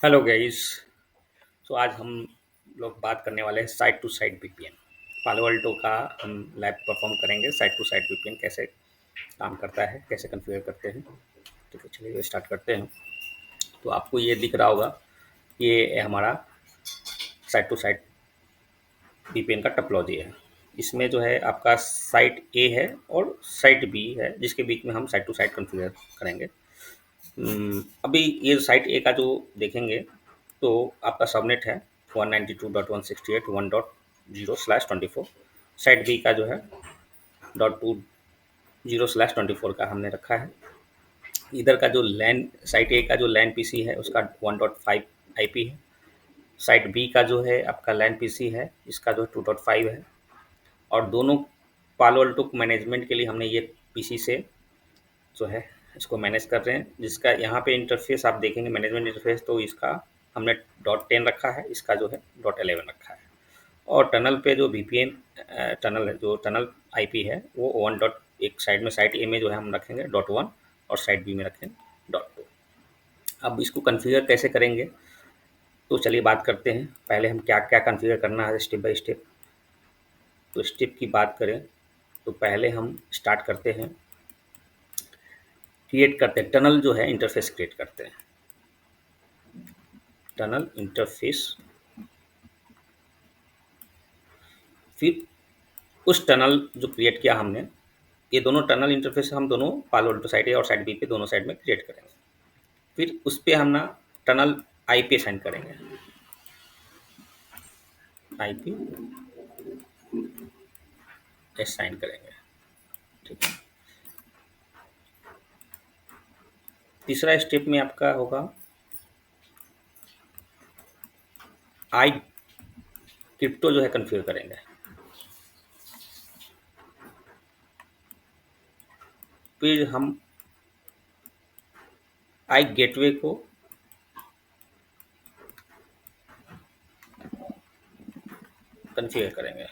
Hello guys. तो आज हम लोग बात करने वाले हैं site to site VPN. Palo Alto का हम लैब परफॉर्म करेंगे। साइट टू साइट वीपीएन कैसे काम करता है, कैसे कॉन्फ़िगर करते हैं। ठीक है, चलिए स्टार्ट करते हैं। तो आपको ये दिख रहा होगा, ये हमारा साइट टू साइट वीपीएन का टोपोलॉजी है। इसमें जो है आपका साइट ए है और साइट बी है, जिसके बीच में हम साइट टू साइट कॉन्फ़िगर करेंगे। अभी ये साइट ए का जो देखेंगे, तो आपका सबनेट है 192.168.1.0/24। साइट बी का जो है .20/24 का हमने रखा है। इधर का जो लैन साइट ए का जो लैन पीसी है उसका 1.5 आईपी है। साइट बी का जो है आपका लैन पीसी है, इसका जो 2.5 है। और दोनों पालो अल्टो मैनेजमेंट के लिए हमने ये पीसी से जो है इसको मैनेज कर रहे हैं। जिसका यहाँ पे इंटरफेस आप देखेंगे, मैनेजमेंट इंटरफेस, तो इसका हमने .10 रखा है, इसका जो है .11 रखा है। और टनल पे जो वीपीएन टनल है, जो टनल आईपी है, वो वन डॉट एक साइड में, साइड ए में जो है हम रखेंगे .1 और साइड बी में रखेंगे .2। अब इसको कॉन्फ़िगर कैसे करेंगे, तो चलिए बात करते हैं। पहले हम क्या क्या कॉन्फ़िगर करना है स्टेप बाय स्टेप। तो स्टेप की बात करें तो पहले हम स्टार्ट करते हैं, क्रिएट करते हैं टनल जो है इंटरफेस क्रिएट करते हैं। टनल इंटरफेस, फिर उस टनल जो क्रिएट किया हमने, ये दोनों टनल इंटरफेस हम दोनों पालो अल्टो साइड ए और साइड बी पे दोनों साइड में क्रिएट करेंगे। फिर उस पे हम ना टनल आईपी असाइन करेंगे। आईपी असाइन करेंगे, ठीक है। तीसरा स्टेप में आपका होगा आई क्रिप्टो जो है कन्फिगर करेंगे। फिर हम आई गेटवे को कन्फिगर करेंगे।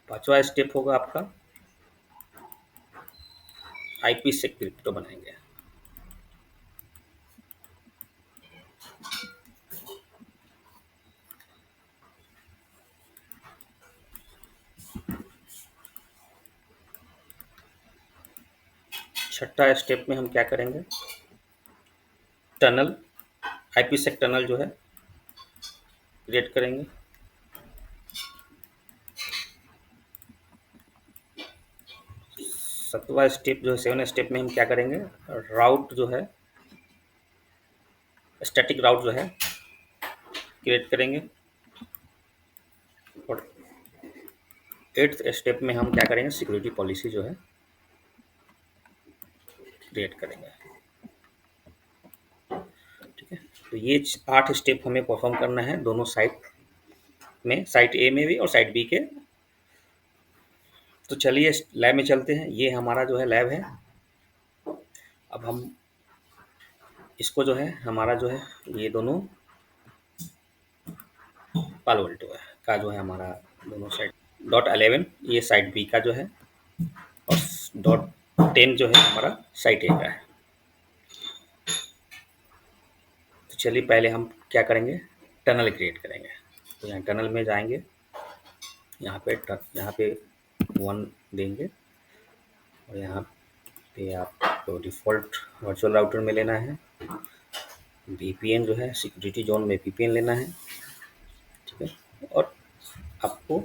पांचवा स्टेप होगा आपका आईपी से क्रिप्टो बनाएंगे। छठा स्टेप में हम क्या करेंगे, टनल आईपी सेक टनल जो है क्रिएट करेंगे। सातवां स्टेप जो है, सेवन स्टेप में हम क्या करेंगे, राउट जो है, स्टैटिक राउट जो है क्रिएट करेंगे। और एट्थ स्टेप में हम क्या करेंगे, सिक्योरिटी पॉलिसी जो है क्रिएट करेंगे। ठीक है, तो ये 8 स्टेप हमें परफॉर्म करना है दोनों साइट में, साइट ए में भी और साइट बी के। तो चलिए लैब में चलते हैं। ये हमारा जो है लैब है। अब हम इसको जो है, हमारा जो है ये दोनों पालो अल्टो है का जो है हमारा दोनों साइड .11 ये साइड बी का जो है, और .10 जो है हमारा साइट ए का है। तो चलिए पहले हम क्या करेंगे, टनल क्रिएट करेंगे। तो यहाँ टनल में जाएंगे, यहाँ पे 1 देंगे, और यहाँ पे आपको डिफ़ॉल्ट वर्चुअल राउटर में लेना है। वीपीएन जो है सिक्योरिटी जोन में वीपीएन लेना है, ठीक है। और आपको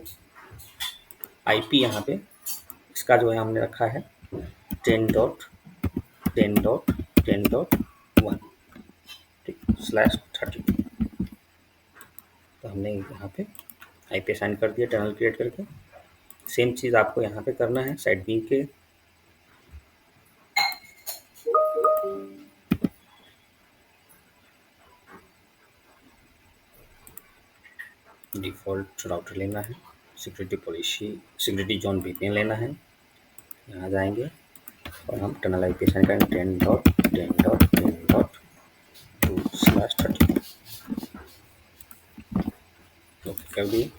आईपी यहाँ पे इसका जो है हमने रखा है 10.10.10.1, ठीक, /32। तो हमने यहाँ पे आईपी असाइन कर दिया टनल क्रिएट करके। सेम चीज़ आपको यहाँ पे करना है साइड बी के। डिफ़ॉल्ट राउटर लेना है, security policy security zone VPN लेना है। यहाँ जाएंगे और हम टनल आईपी असाइन करेंगे 10.10.10.2/30। ओके कर दिए।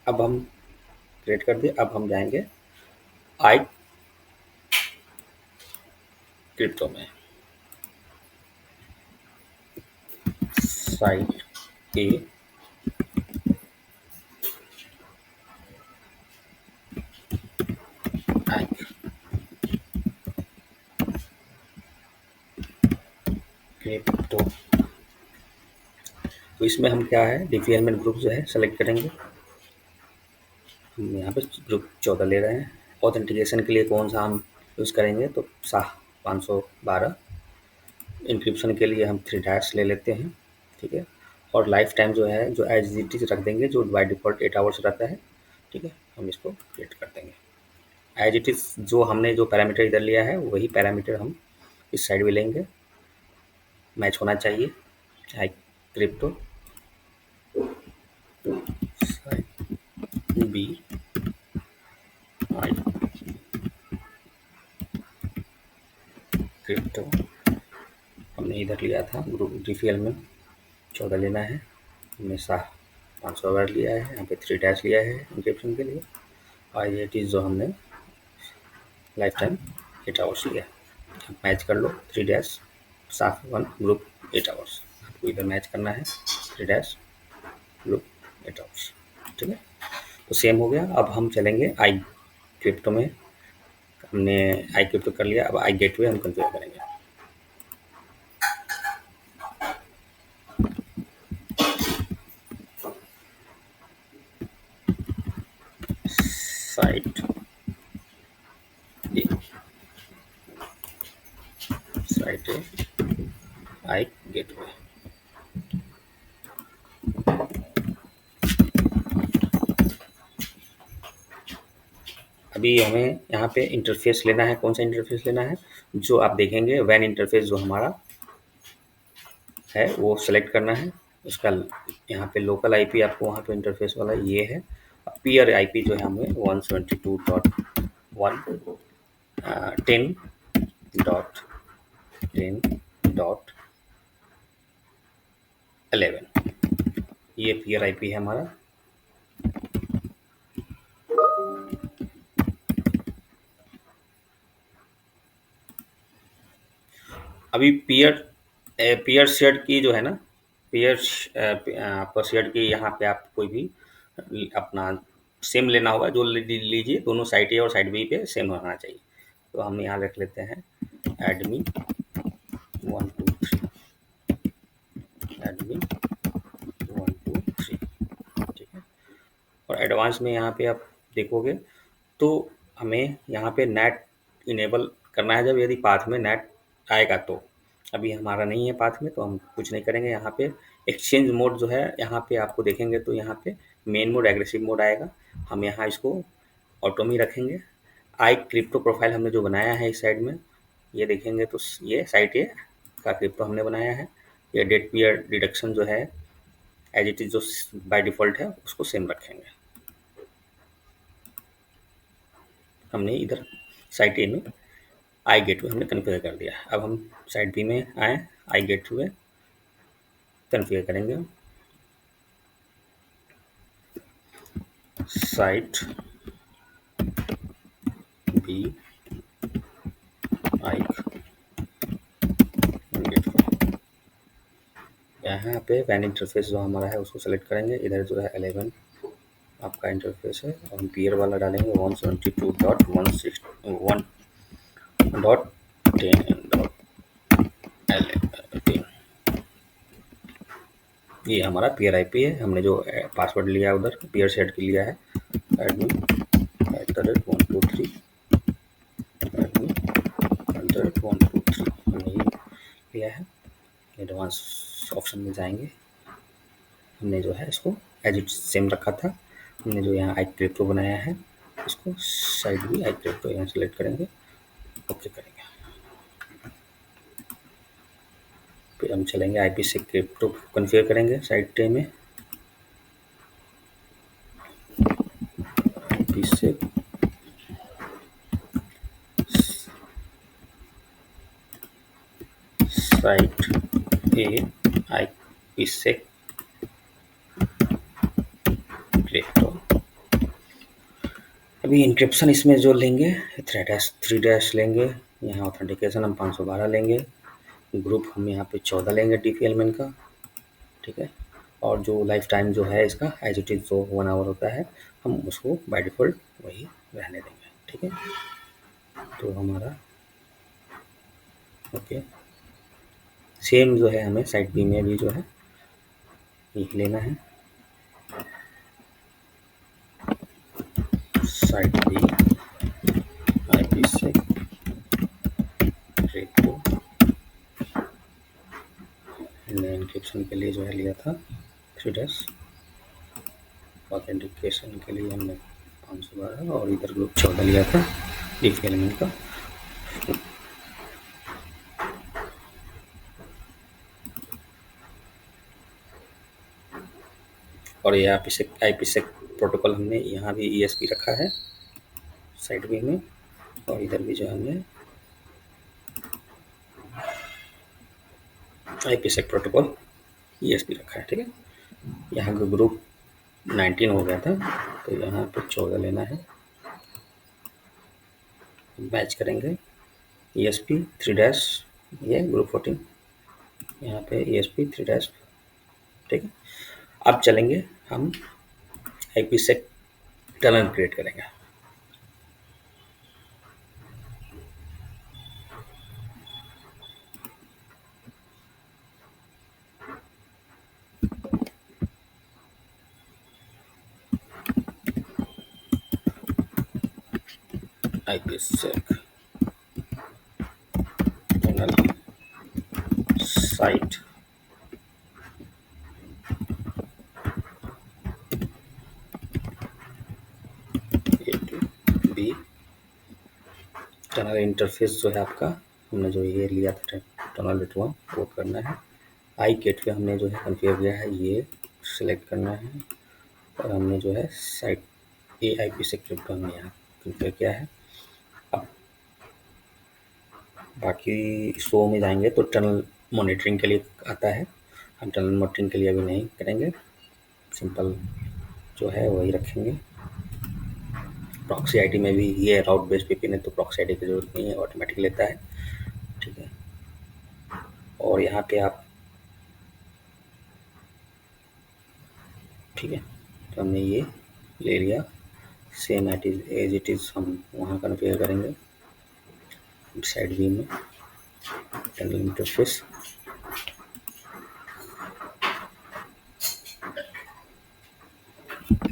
अब हम क्रिएट कर दिए। अब हम जाएंगे आई क्रिप्टो में, साइट ए आई क्रिप्टो। तो इसमें हम क्या है, डिफियरमेंट ग्रुप जो है सेलेक्ट करेंगे। हम यहाँ पे ग्रुप 14 ले रहे हैं। ऑथेंटिकेशन के लिए कौन सा हम यूज़ करेंगे, तो शाह 512। इंक्रिप्शन के लिए हम 3 डैश ले लेते हैं, ठीक है। और लाइफ टाइम जो है, जो एज इट इज रख देंगे, जो बाय डिफ़ॉल्ट 8 आवर्स रहता है, ठीक है। हम इसको क्रिएट कर देंगे एज इट इज़। जो हमने जो पैरामीटर इधर लिया है वही पैरामीटर हम इस साइड भी लेंगे, मैच होना चाहिए। आई क्रिप्टो बी आई क्रिप्टो हमने इधर लिया था ग्रुप डीफीएल में 14 लेना है। हमने शाह 500 वर्ड लिया है, यहाँ पे 3 डैश लिया है इंक्रिप्शन के लिए। और ये चीज़ जो हमने लाइफ टाइम 8 आवर्स लिया, मैच कर लो 3 डैश साफ 1 ग्रुप 8 आवर्स। आपको इधर मैच करना है 3 डैश ग्रुप 8 आवर्स, ठीक है। तो सेम हो गया। अब हम चलेंगे आई क्रिप्टो में। हमने आई क्रिप्टो कर लिया, अब आई गेटवे हम कन्फिगर करेंगे। साइट ए साइट ए आई गेटवे। अभी हमें यहाँ पे इंटरफेस लेना है। कौन सा इंटरफेस लेना है, जो आप देखेंगे वैन इंटरफेस जो हमारा है वो सेलेक्ट करना है। उसका यहाँ पे लोकल आईपी आपको वहाँ पे इंटरफेस वाला ये है। पीयर आईपी जो है हमें 172.1 10.10.11 ये पीयर आईपी है हमारा। अभी पीयर शेड की जो है ना, पीयर आपका शेड की यहाँ पे आप कोई भी अपना सेम लेना होगा। जो लीजिए दोनों साइड ए और साइड बी पे सेम होना चाहिए। तो हम यहाँ रख लेते हैं एडमिन 123 एडमिन 123, ठीक है। और एडवांस में यहाँ पे आप देखोगे तो हमें यहाँ पे नेट इनेबल करना है, जब यदि पाथ में नेट आएगा तो। अभी हमारा नहीं है पाथ में, तो हम कुछ नहीं करेंगे। यहाँ पे एक्सचेंज मोड जो है, यहाँ पे आपको देखेंगे तो यहाँ पे मेन मोड एग्रेसिव मोड आएगा। हम यहाँ इसको ऑटो में रखेंगे। आई क्रिप्टो प्रोफाइल हमने जो बनाया है इस साइड में, ये देखेंगे तो ये साइट ए का क्रिप्टो हमने बनाया है। ये डेट पीरियड डिडक्शन जो है एज इट इज जो बाय डिफ़ॉल्ट है उसको सेम रखेंगे। हमने इधर साइट ए में आई गेटवे हमने कन्फिगर कर दिया। अब हम साइट बी में आए, आई गेटवे कन्फिगर करेंगे। साइट बी आई गेटवे, यहाँ पे वैन इंटरफेस जो हमारा है उसको सेलेक्ट करेंगे। इधर जो है 11 आपका इंटरफेस है, और हम पीयर वाला डालेंगे 172.168.10.11। ये हमारा पीयर आईपी है। हमने जो पासवर्ड लिया है उधर पीयर सेट के लिया है एडमिन @123 एडमिन @123 हमने ये लिया है। एडवांस ऑप्शन में जाएंगे, हमने जो है इसको एज इट सेम रखा था। हमने जो यहाँ आई क्रिप्टो बनाया है इसको साइड भी आई क्रिप्टो यहाँ सेलेक्ट करेंगे, ओके करेंगे। फिर हम चलेंगे आईपी से क्रिप्टो कन्फिगर करेंगे साइट ए में। आईपी से साइट ए आईपी से क्रिप्टो अभी इंक्रिप्शन इसमें जो लेंगे, थ्री डैश लेंगे, यहाँ ऑथेंटिकेशन हम 512 लेंगे, ग्रुप हम यहाँ पे 14 लेंगे DP-Element का, ठीक है। और जो लाइफ टाइम जो है इसका एज इट इज़ जो 1 आवर होता है, हम उसको बाय डिफ़ॉल्ट वही रहने देंगे, ठीक है। तो हमारा ओके, सेम जो है हमें साइड बी में भी जो है ये लेना है, साइड बी IPsec रेपो इंक्रिप्शन के लिए जो है लिया था 3 डैश, ऑथेंटिकेशन के लिए हमने 512 और इधर ग्रुप 14 लिया था DP-Element का। और ये IPsec प्रोटोकॉल हमने यहाँ भी ESP रखा है साइड बी में, और इधर भी जो हमने IPsec प्रोटोकॉल ESP रखा है, ठीक है। यहाँ का ग्रुप 19 हो गया था, तो यहाँ पे 14 लेना है, मैच करेंगे ESP 3 डैश, ये ग्रुप 14, यहाँ पे ESP 3 डैश, ठीक है। अब चलेंगे हम IPsec टनल क्रिएट करेंगे। IPsec tunnel site A to B, tunnel interface जो है आपका, हमने जो ये लिया था टनल डेट 1 वो करना है। आई गेटवे हमने जो है कन्फिगर किया है, ये सिलेक्ट करना है, और हमने जो है साइट AIPsec क्रिप्टो हमने यहाँ कन्फिगर किया है। अब बाकी शो में जाएंगे तो टनल मॉनिटरिंग के लिए आता है, हम टनल मॉनिटरिंग के लिए अभी नहीं करेंगे, सिंपल जो है वही रखेंगे। प्रॉक्सी आईडी में भी ये राउट बेस्ड VPN है, तो प्रॉक्सी आईडी की जरूरत नहीं है, ऑटोमेटिक लेता है, ठीक है। और यहाँ पे आप, ठीक है, तो हमने ये ले लिया, सेम एज इट इज़ हम वहाँ कन्फिगर करेंगे साइड व्यू में टनल इंटरफेस।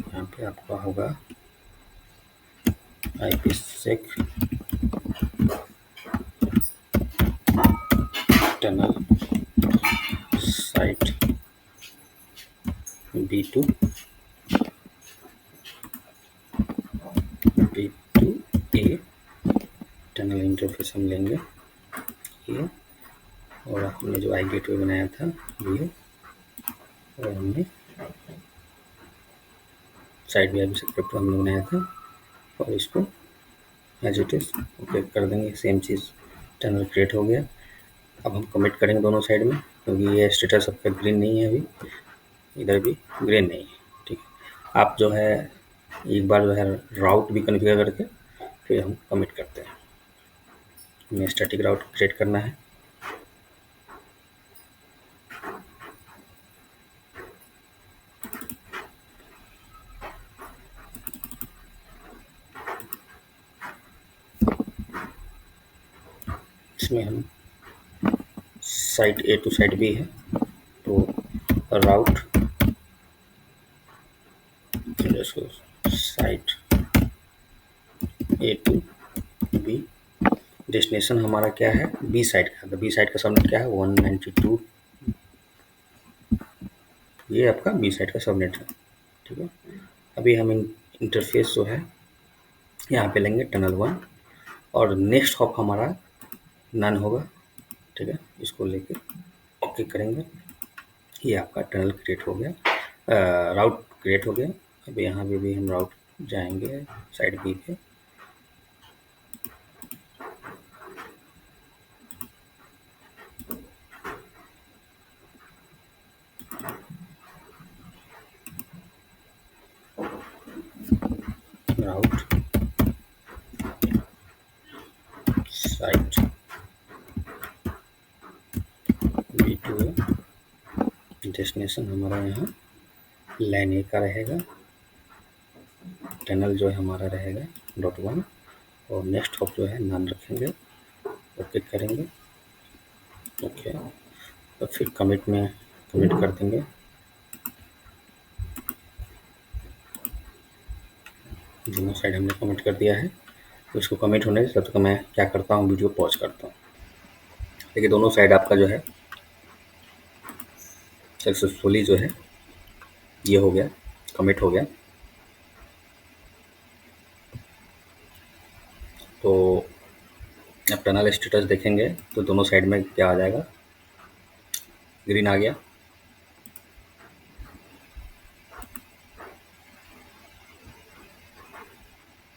यहाँ पे आपका होगा IPsec tunnel site B2 A, tunnel interface हम लेंगे ये, और हमने जो आई गेटवे बनाया था ये, और हमने साइड भी IPsec क्रिप्टो हमने बनाया था, और इसको एज इट इज़ ओके कर देंगे, सेम चीज़ टनल क्रिएट हो गया। अब हम कमिट करेंगे दोनों साइड में, क्योंकि ये स्टेटस आपका ग्रीन नहीं है अभी, इधर भी ग्रीन नहीं है, ठीक है। आप जो है एक बार जो है राउट भी कन्फिगर करके फिर हम कमिट करते हैं। हमें स्टैटिक राउट क्रिएट करना है, इसमें हम site A to site B है, तो route site A to B, destination हमारा क्या है B साइड का, तो B साइड का सबनेट क्या है 192, ये आपका B साइड का सबनेट है, ठीक है। अभी हम इंटरफेस जो है यहाँ पे लेंगे टनल 1, और नेक्स्ट हॉप हमारा नन होगा, ठीक है। इसको लेके ओके करेंगे, ये आपका टनल क्रिएट हो गया, राउट क्रिएट हो गया। अब यहाँ पे भी हम राउट जाएंगे साइड B पे, राउट B2 है, डेस्टिनेशन हमारा यहाँ लाइन ए का रहेगा, टनल जो है हमारा रहेगा .1 और नेक्स्ट हॉप जो है नाम रखेंगे और क्लिक करेंगे। ओके, तो फिर कमिट में कमिट कर देंगे। दोनों साइड हमने कमिट कर दिया है, तो इसको कमिट होने से तब तक मैं क्या करता हूँ, वीडियो पॉज करता हूँ। देखिए दोनों साइड आपका जो है सक्सेसफुली जो है ये हो गया, कमिट हो गया। तो अब टनल स्टेटस देखेंगे तो दोनों साइड में क्या आ जाएगा, ग्रीन आ गया।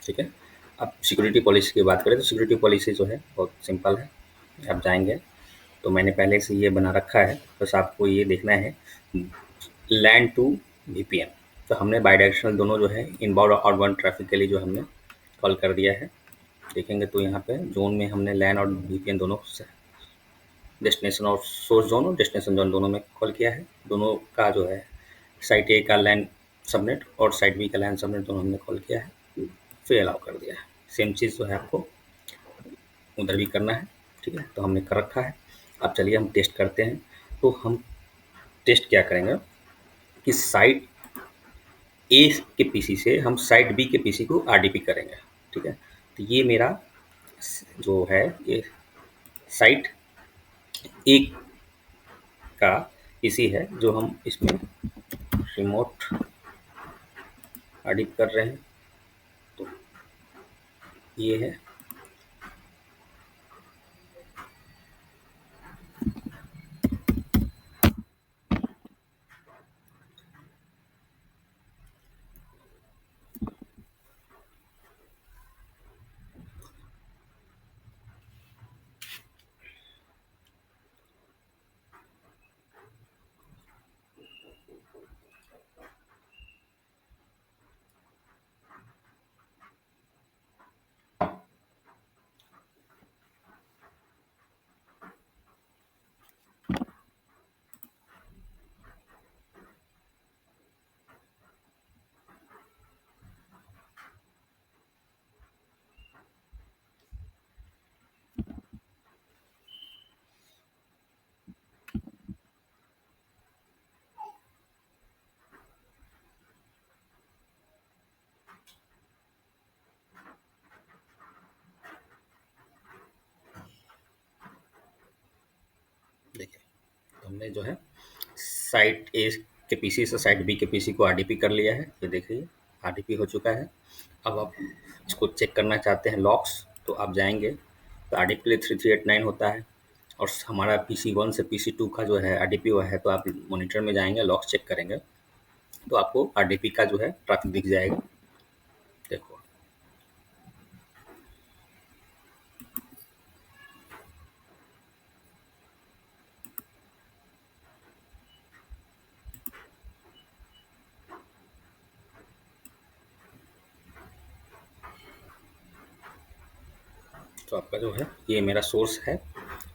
ठीक है, अब सिक्योरिटी पॉलिसी की बात करें तो सिक्योरिटी पॉलिसी जो है बहुत सिंपल है। आप जाएंगे तो मैंने पहले से ये बना रखा है, बस आपको ये देखना है लैंड टू वीपीएन। तो हमने बायडायरेक्शनल दोनों जो है इनबाउंड और आउटबाउंड ट्रैफिक के लिए जो हमने कॉल कर दिया है। देखेंगे तो यहाँ पे जोन में हमने लैंड और वीपीएन दोनों डेस्टिनेशन और सोर्स जोन और डेस्टिनेशन जोन दोनों में कॉल किया है। दोनों का जो है साइट ए का लैंड सबनेट और साइट बी का लैंड सबनेट दोनों हमने कॉल किया है, फिर अलाउ कर दिया है। सेम चीज़ जो है आपको उधर भी करना है। ठीक है, तो हमने कर रखा है। अब चलिए हम टेस्ट करते हैं। तो हम टेस्ट क्या करेंगे कि साइट ए के पीसी से हम साइट बी के पीसी को आरडीपी करेंगे। ठीक है, तो ये मेरा जो है ये साइट ए का पीसी है जो हम इसमें रिमोट आरडीपी कर रहे हैं। तो ये है, देखिए तो हमने जो है साइट ए के पीसी से साइट बी के पीसी को आरडीपी कर लिया है। ये देखिए आरडीपी हो चुका है। अब आप इसको चेक करना चाहते हैं लॉक्स, तो आप जाएंगे तो आरडीपी के लिए 3389 होता है और हमारा पीसी 1 से पीसी 2 का जो है आरडीपी हुआ है। तो आप मॉनिटर में जाएंगे, लॉक्स चेक करेंगे तो आपको आरडीपी का जो है ट्रैफिक दिख जाएगा। देखो तो आपका जो है ये मेरा सोर्स है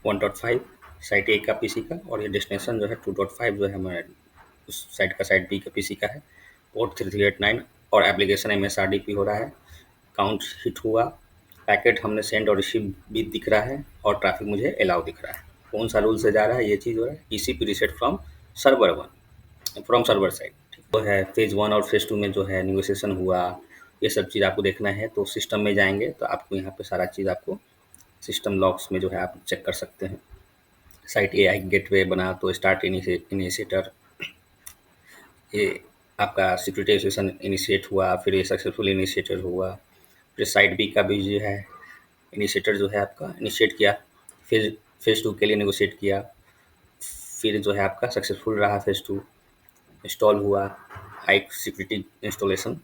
1.5 साइट ए का पीसी का, और ये डेस्टिनेशन जो है 2.5 जो है हमारे उस साइट का, साइट बी का पीसी का है। पोर्ट 3389 और एप्लीकेशन एमएसआरडीपी हो रहा है। काउंट हिट हुआ, पैकेट हमने सेंड और रिसीव भी दिख रहा है और ट्रैफिक मुझे अलाउ दिख रहा है। कौन सा रूल से जा रहा है ये चीज़ हो रहा है, TCP reset from server 1 from server side. तो है फेज़ 1 और फेज़ 2 में जो है नेगोशिएशन हुआ, ये सब चीज़ आपको देखना है तो सिस्टम में जाएंगे तो आपको यहाँ पे सारा चीज़ आपको सिस्टम लॉग्स में जो है आप चेक कर सकते हैं। साइट ए आई गेटवे बना तो स्टार्ट इनिशिएटर, ये आपका सिक्योरिटाइजेशन इनिशिएट हुआ, फिर ये सक्सेसफुल इनिशिएटर हुआ। फिर साइट बी का भी जो है इनिशिएटर जो है आपका इनिशिएट किया, फिर फेज़ 2 के लिए नेगोशिएट किया, फिर जो है आपका सक्सेसफुल रहा फेज़ 2, इंस्टॉल हुआ, हाई सिक्योरिटी इंस्टॉलेशन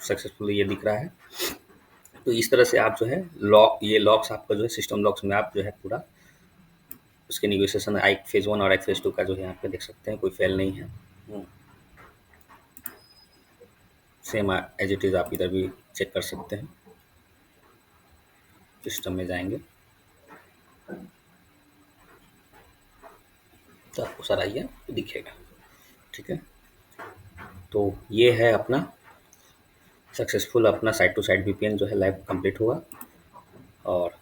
सक्सेसफुली ये दिख रहा है। तो इस तरह से आप जो है लॉक, ये लॉक्स आपका जो है सिस्टम लॉक्स में आप जो है पूरा उसके नेगोशिएशन आई फेज़ 1 और आई फेज़ 2 का जो है यहाँ पे देख सकते हैं, कोई फेल नहीं है। सेम एज इट इज़ आप इधर भी चेक कर सकते हैं। सिस्टम में जाएंगे तो आपको सारा ये दिखेगा। ठीक है, तो ये है अपना सक्सेसफुल अपना साइड टू साइड वीपीएन जो है लाइव कंप्लीट हुआ, और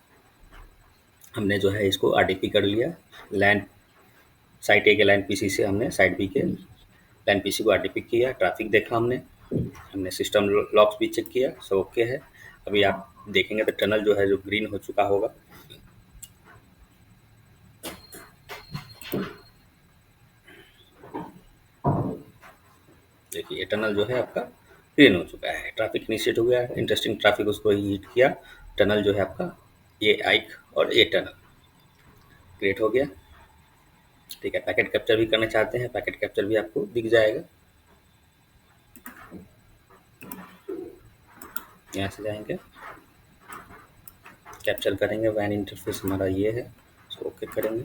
हमने जो है इसको आरडीपी कर लिया। लैन साइट ए के लैन पीसी से हमने साइट बी के लैन पीसी को आरडीपी किया, ट्रैफिक देखा हमने, हमने सिस्टम लॉग्स भी चेक किया, सब ओके है। अभी आप देखेंगे तो टनल जो है जो ग्रीन हो चुका होगा, देखिए टनल जो है आपका ग्रीन हो चुका है, ट्रैफिक इनिशिएट हो गया है, इंटरेस्टिंग ट्रैफिक उसको हिट किया, टनल जो है आपका ये आइक और ये टनल क्रिएट हो गया। ठीक है, पैकेट कैप्चर भी करना चाहते हैं, पैकेट कैप्चर भी आपको दिख जाएगा। यहाँ से जाएंगे, कैप्चर करेंगे, वैन इंटरफेस हमारा ये है, इसको ओके करेंगे।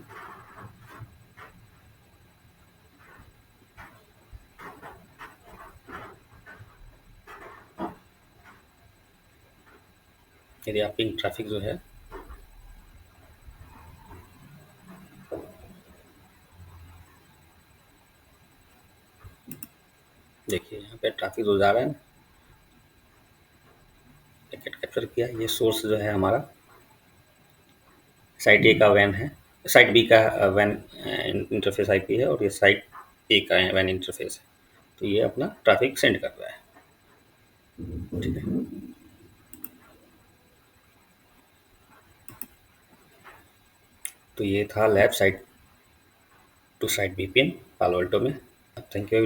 यदि आप पिंग ट्रैफिक जो है देखिए यहाँ पे ट्रैफिक जो जा रहा है ना, पैकेट कैप्चर किया, ये सोर्स जो है हमारा साइट ए का वैन है, साइट बी का वैन इंटरफेस आईपी है, और ये साइट ए का वैन इंटरफेस है, तो ये अपना ट्रैफिक सेंड कर रहा है। ठीक है, तो ये था lab site to site VPN Palo Alto में। Thank you.